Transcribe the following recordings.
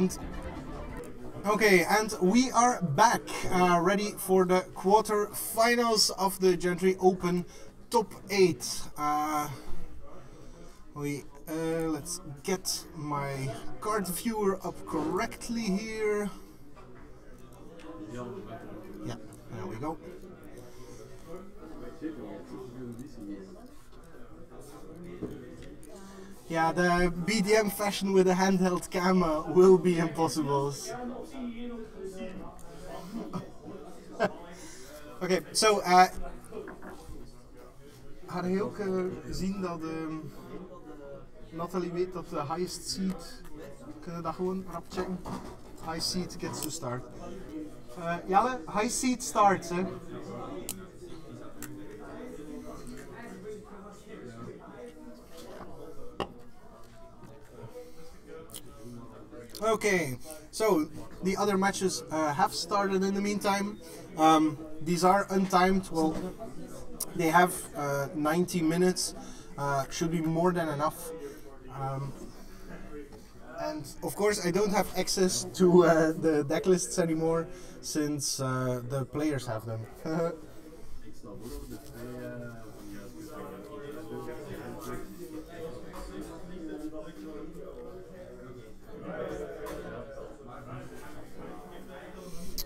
And okay, and we are back, ready for the quarter-finals of the Gentry Open Top 8. Let's get my card viewer up correctly here. Yeah, there we go. Yeah, the BDM fashion with a handheld camera will be impossible. Oké, so hadden jullie ook zien dat Nathalie weet dat de highest seed, kunnen we dat gewoon rap checken? High seed gets to start. Jelle, high seed starts, hè? Okay, so the other matches have started in the meantime. These are untimed. Well, they have 90 minutes. Should be more than enough. And of course, I don't have access to the deck lists anymore since the players have them.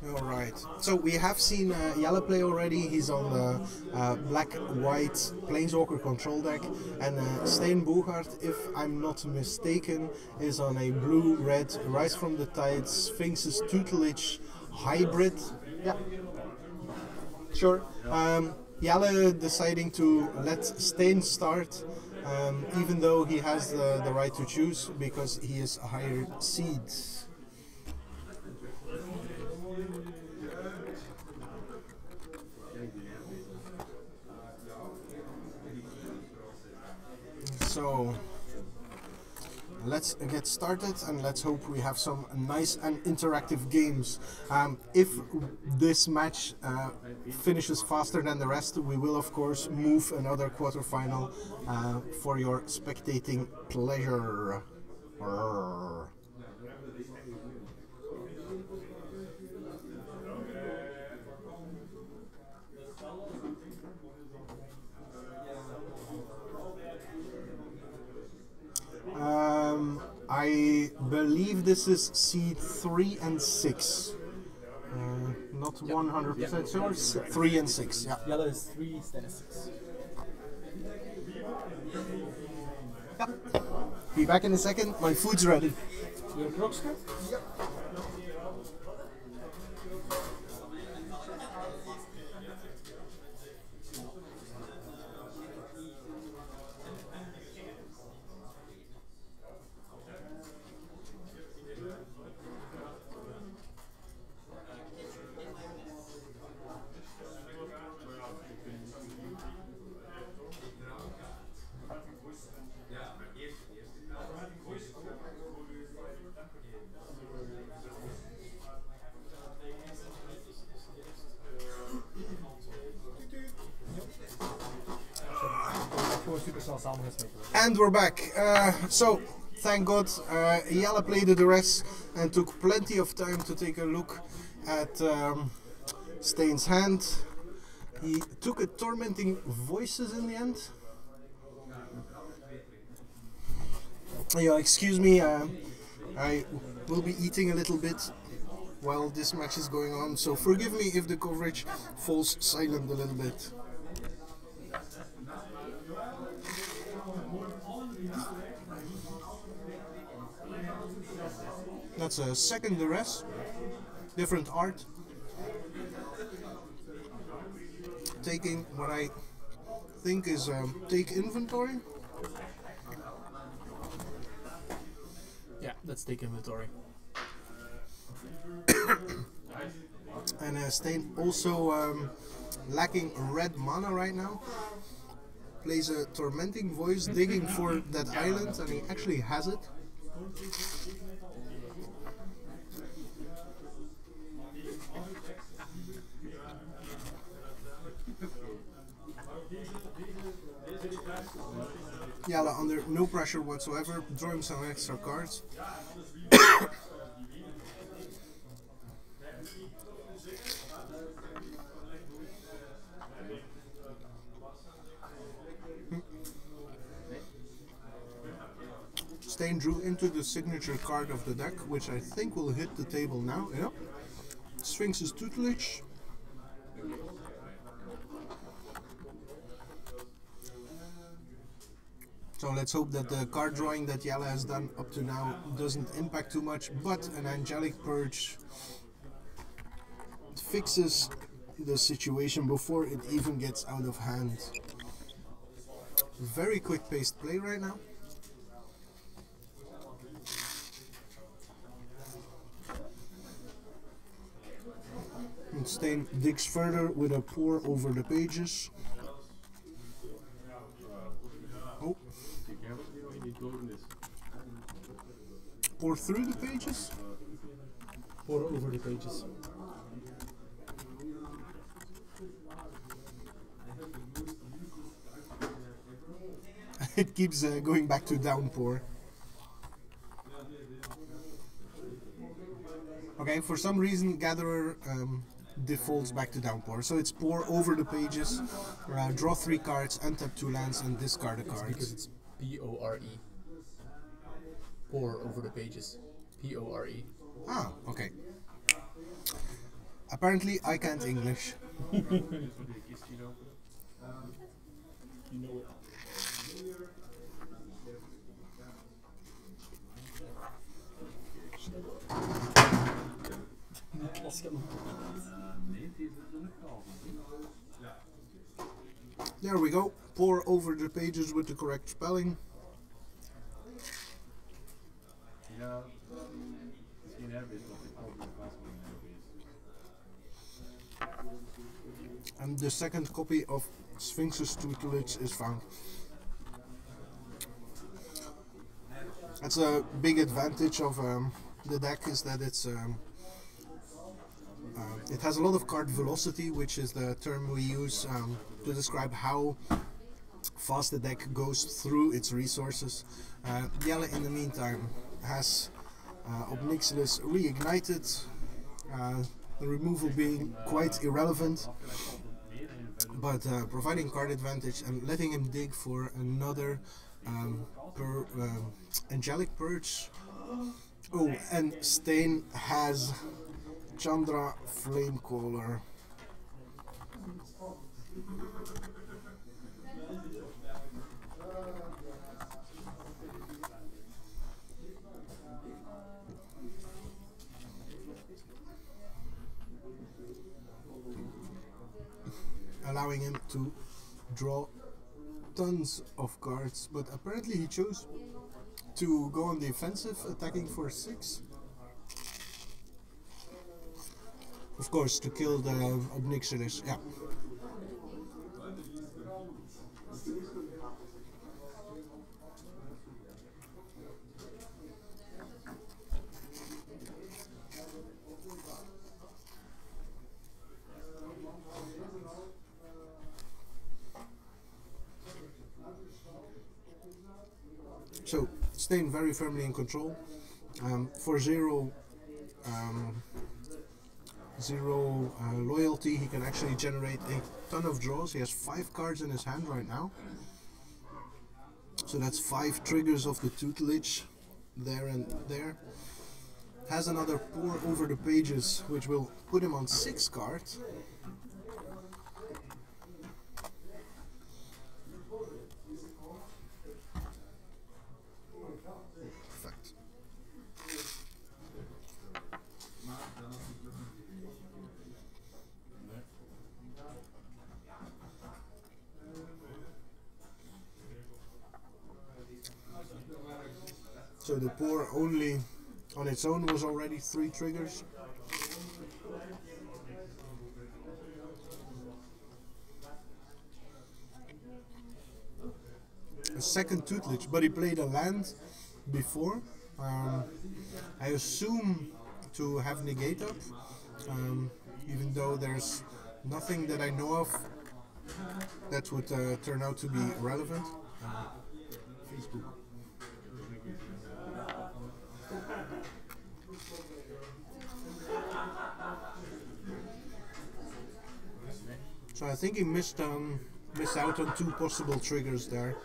Alright, so we have seen Jelle play already. He's on the black-white Planeswalker control deck, and Stijn Bogaert, if I'm not mistaken, is on a blue-red Rise from the Tides Sphinx's Tutelage hybrid. Yeah, sure. Jelle deciding to let Stijn start, even though he has the right to choose because he is a higher seed. So let's get started and let's hope we have some nice and interactive games. If this match finishes faster than the rest, we will of course move another quarterfinal for your spectating pleasure. I believe this is seed 3 and 6. Not 100% sure. 3 and 6. Yeah. Jelle is 3, Stijn is 6. Yeah. Be back in a second. My food's ready. Your krokske? Yep. And we're back. So, thank God, Jelle played the duress and took plenty of time to take a look at Stijn's hand. He took a Tormenting Voices in the end. Yeah, excuse me, I will be eating a little bit while this match is going on, so forgive me if the coverage falls silent a little bit. That's a second duress, different art. Taking what I think is take inventory. Yeah, let's take inventory. And Stijn also lacking red mana right now. Plays a Tormenting Voice, digging for that island, and he actually has it. Jelle under no pressure whatsoever, drawing some extra cards. Stijn drew into the signature card of the deck, which I think will hit the table now. Yep. Sphinx's tutelage. So let's hope that the card drawing that Jelle has done up to now doesn't impact too much, but an Angelic Purge fixes the situation before it even gets out of hand. Very quick paced play right now. And Stijn digs further with a pour over the pages. Oh. Pour through the pages? Pour over the pages. It keeps going back to downpour. Okay, for some reason Gatherer defaults back to downpour. So it's pour over the pages, draw 3 cards, untap 2 lands, and discard a card. Because it's P-O-R-E. Pour over the pages. P-O-R-E. Ah, okay. Apparently I can't English. You know it. There we go. Pour over the pages with the correct spelling. And the second copy of Sphinx's tutelage is found. That's a big advantage of the deck, is that it has a lot of card velocity, which is the term we use to describe how fast the deck goes through its resources. Jelle, in the meantime, has Obnixilis reignited, the removal being quite irrelevant, but providing card advantage and letting him dig for another Angelic Purge. Oh, and Stijn has Chandra Flamecaller. Allowing him to draw tons of cards, but apparently he chose to go on the offensive, attacking for 6. Of course, to kill the Obnixilis, yeah. So, Stijn very firmly in control. For zero loyalty, he can actually generate a ton of draws. He has 5 cards in his hand right now. So that's 5 triggers of the tutelage there and there. Has another pour over the pages, which will put him on 6 cards. Perfect. So the pour only on its own was already 3 triggers. A second tutelage, but he played a land before. I assume to have negate up, even though there's nothing that I know of that would turn out to be relevant. Facebook. So I think he missed out on 2 possible triggers there.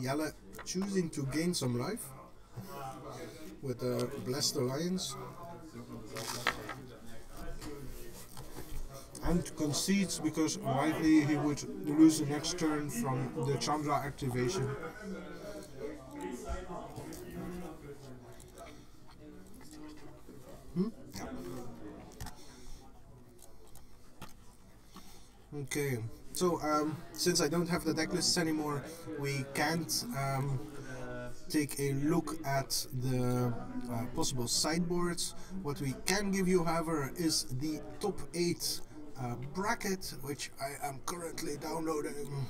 Jelle choosing to gain some life with the Blessed Alliance. And concedes because rightly he would lose the next turn from the Chandra activation. Yeah. Okay, so since I don't have the deck lists anymore, we can't take a look at the possible sideboards. What we can give you, however, is the top 8 bracket, which I am currently downloading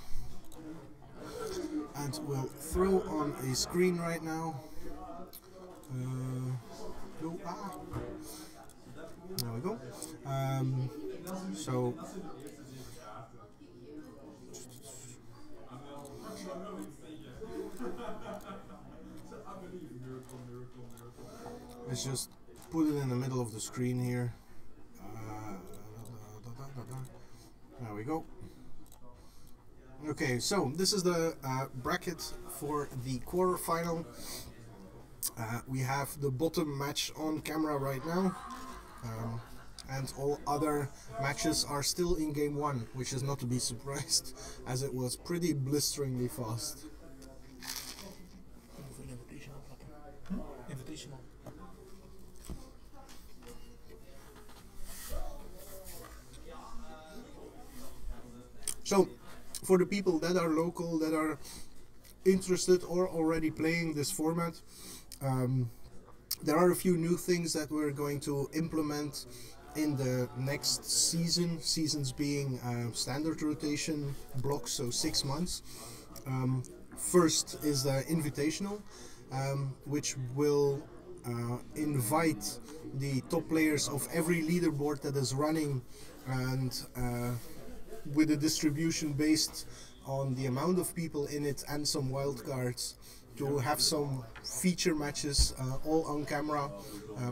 and will throw on a screen right now. There we go. So let's just put it in the middle of the screen here. There we go. Okay, so this is the bracket for the quarterfinal. We have the bottom match on camera right now, and all other matches are still in game 1, which is not to be surprised, as it was pretty blisteringly fast. So, for the people that are local, that are interested or already playing this format, there are a few new things that we're going to implement in the next season. Seasons being standard rotation blocks, so 6 months. First is the Invitational, which will invite the top players of every leaderboard that is running, and with a distribution based on the amount of people in it and some wildcards, to have some feature matches all on camera,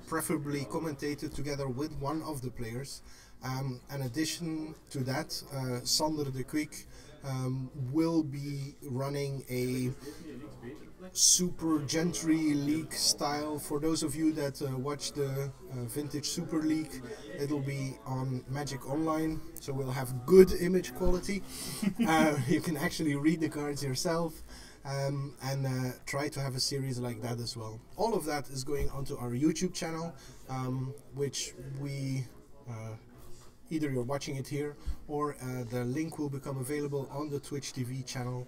preferably commentated together with one of the players. In addition to that, Sander the Quick will be running a Super Gentry League style. For those of you that watch the Vintage Super League, it'll be on Magic Online, so we'll have good image quality. You can actually read the cards yourself, and try to have a series like that as well. All of that is going onto our YouTube channel, which we either you're watching it here, or the link will become available on the Twitch TV channel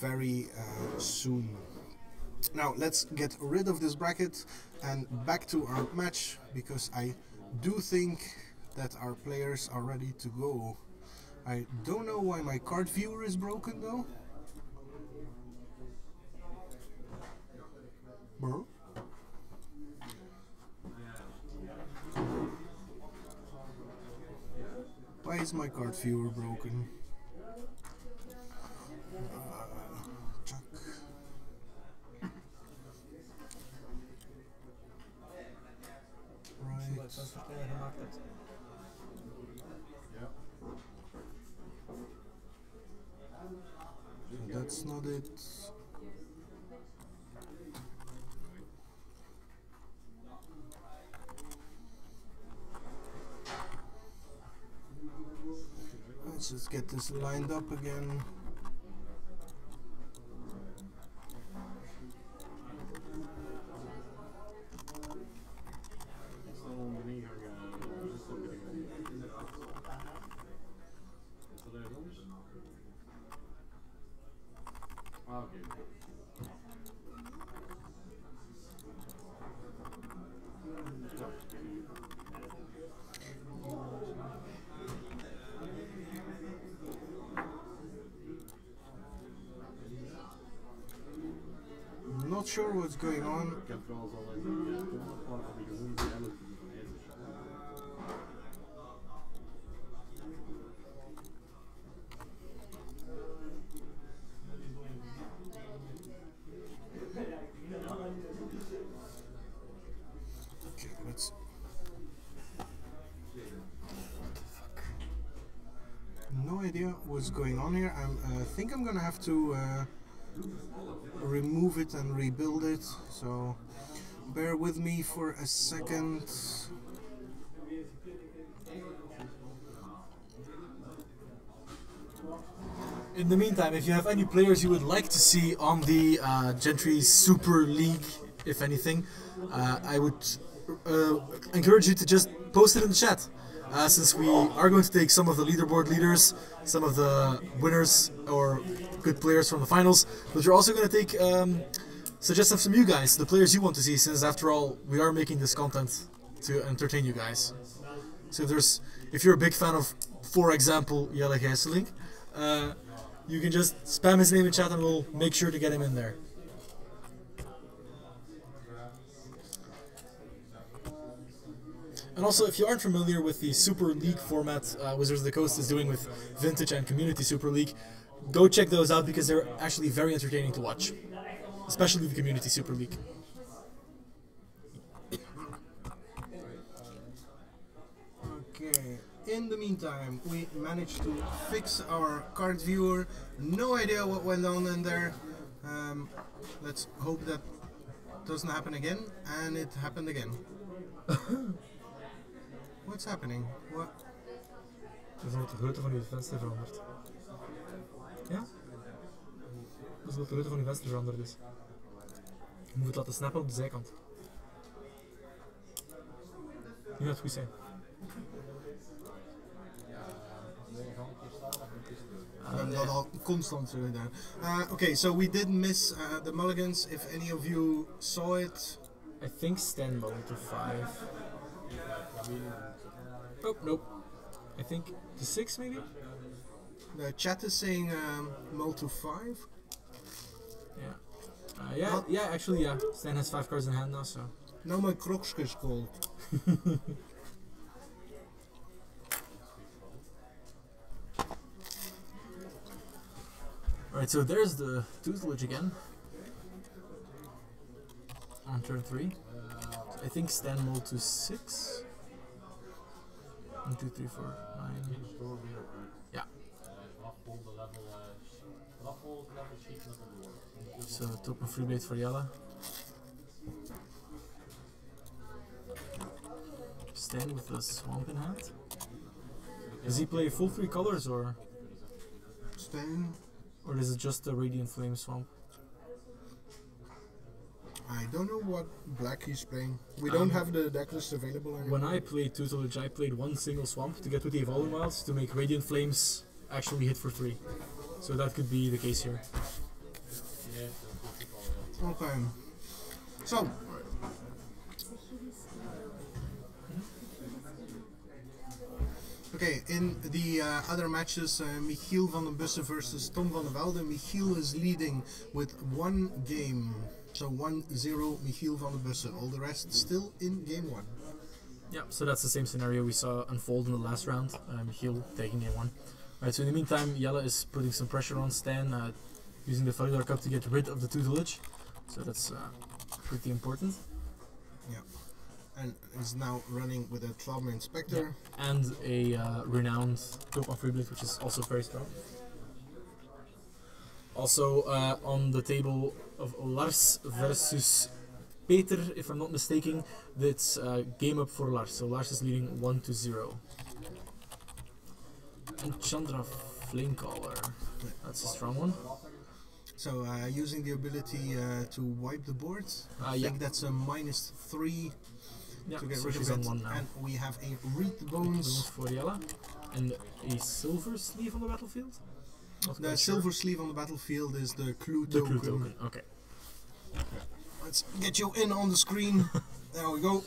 very soon. Now let's get rid of this bracket and back to our match, because I do think that our players are ready to go. I don't know why my card viewer is broken though. Bro. Why is my card viewer broken? Chuck. Right. So that's not it. Let's just get this lined up again. Not sure what's going on. Okay, let's. No idea what's going on here. I think I'm gonna have to remove it and rebuild it. So bear with me for a second. In the meantime, if you have any players you would like to see on the Gentry Super League, if anything, I would encourage you to just post it in the chat. Since we are going to take some of the leaderboard leaders, some of the winners or good players from the finals, but we're also going to take suggestions from you guys, the players you want to see, since after all, we are making this content to entertain you guys. So if you're a big fan of, for example, Jelle Gyselinck, you can just spam his name in chat and we'll make sure to get him in there. And also, if you aren't familiar with the Super League format Wizards of the Coast is doing with Vintage and Community Super League, go check those out because they're actually very entertaining to watch. Especially the Community Super League. Okay, in the meantime, we managed to fix our card viewer. No idea what went on in there. Let's hope that doesn't happen again. And it happened again. What's happening? What? Dat is omdat de grootte van je venster verandert. Ja? Dat is omdat de grootte van je venster veranderd is. Je moet het laten snappen op de zijkant. Nu gaat het goed zijn. We hebben dat al constant zo gedaan. Okay, so we did miss the mulligans. If any of you saw it. I think Stijn moved to 5. Oh, nope. I think to 6 maybe? The chat is saying mull to 5. Yeah. Yeah, actually, yeah. Stijn has 5 cards in hand now, so. No, my krokskes called. Alright, so there's the tutelage again. On turn 3. I think Stijn mulled to 6. 1, 2, 3, 4, 9. Yeah. So top een free blade for Jelle. Stijn with the swamp in hand. Does he play full 3 colors or? Stijn. Or is it just the Radiant Flame swamp? I don't know what black he's playing. We don't have the deck list available anymore. When I played tutelage, I played one single swamp to get with the Evolving Wilds to make Radiant Flames actually hit for 3. So that could be the case here. Okay. So. Okay, in the other matches, Michiel van den Bussen versus Tom van der Velde. Michiel is leading with 1 game. So 1-0 Michiel van den Bussen. All the rest still in game 1. Yeah, so that's the same scenario we saw unfold in the last round. Michiel taking game 1. Right, so in the meantime, Jelle is putting some pressure on Stijn, using the Cellular Cup to get rid of the tutelage. So that's pretty important. Yeah. And is now running with a Trauma Inspector. Yeah. And a renowned top on Freeblade, which is also very strong. Also on the table of Lars versus Peter, if I'm not mistaken, that's game up for Lars. So Lars is leading 1-0. And Chandra Flamecaller, that's a strong one. So using the ability to wipe the board, I think that's a -3 to get rid of it. On 1 now. And we have a Read the Bones for Jelle. And a silver sleeve on the battlefield? The silver sleeve on the battlefield is the clue token. The clue token, okay. Let's get you in on the screen. There we go.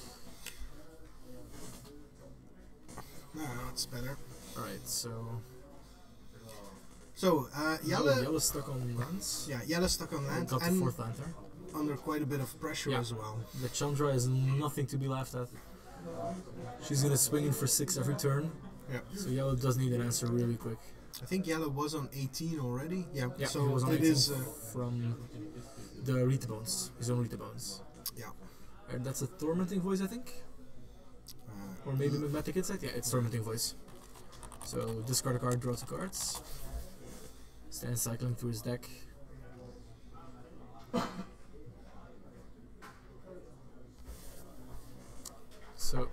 That's better. Alright, so... So, Jelle's stuck on lands. Yeah, Jelle's stuck on land. Got the and 4th land there. Under quite a bit of pressure as well. The Chandra is nothing to be laughed at. She's gonna swing in for 6 every turn. Yeah. So Jelle does need an answer really quick. I think Jelle was on 18 already. Yeah, so he was on it 18 is from the Rita Bones, his own Rita Bones. Yeah. And that's a Tormenting Voice, I think? Or maybe Magnetic Insight? Yeah, it's Tormenting Voice. So discard a card, draw 2 cards. Stijn cycling through his deck. So,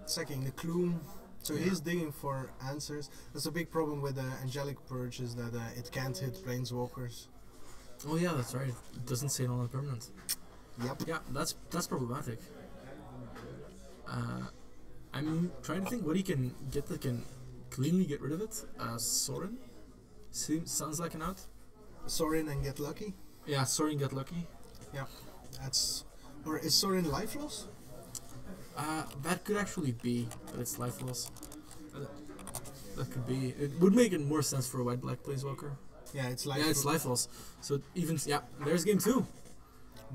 Sacking the clue. So he's digging for answers. That's a big problem with the Angelic Purge, is that it can't hit Planeswalkers. oh yeah, that's right. It doesn't say non-permanent. Yep. Yeah, that's problematic. I'm trying to think what he can get that can cleanly get rid of it. Sorin sounds like an out. Sorin and get lucky. Yeah, Sorin get lucky. Yeah. That's... Or is Sorin life loss? That could actually be, but it's life loss. That could be. It would make it more sense for a white-black Planeswalker. Yeah, it's life. Yeah, it's life loss. So even there's game 2.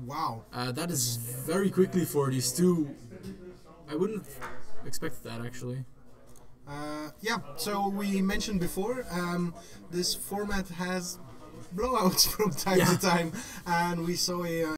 Wow. That is very quickly for these two. I wouldn't have expected that actually. Yeah. So we mentioned before, this format has blowouts from time to time, and we saw a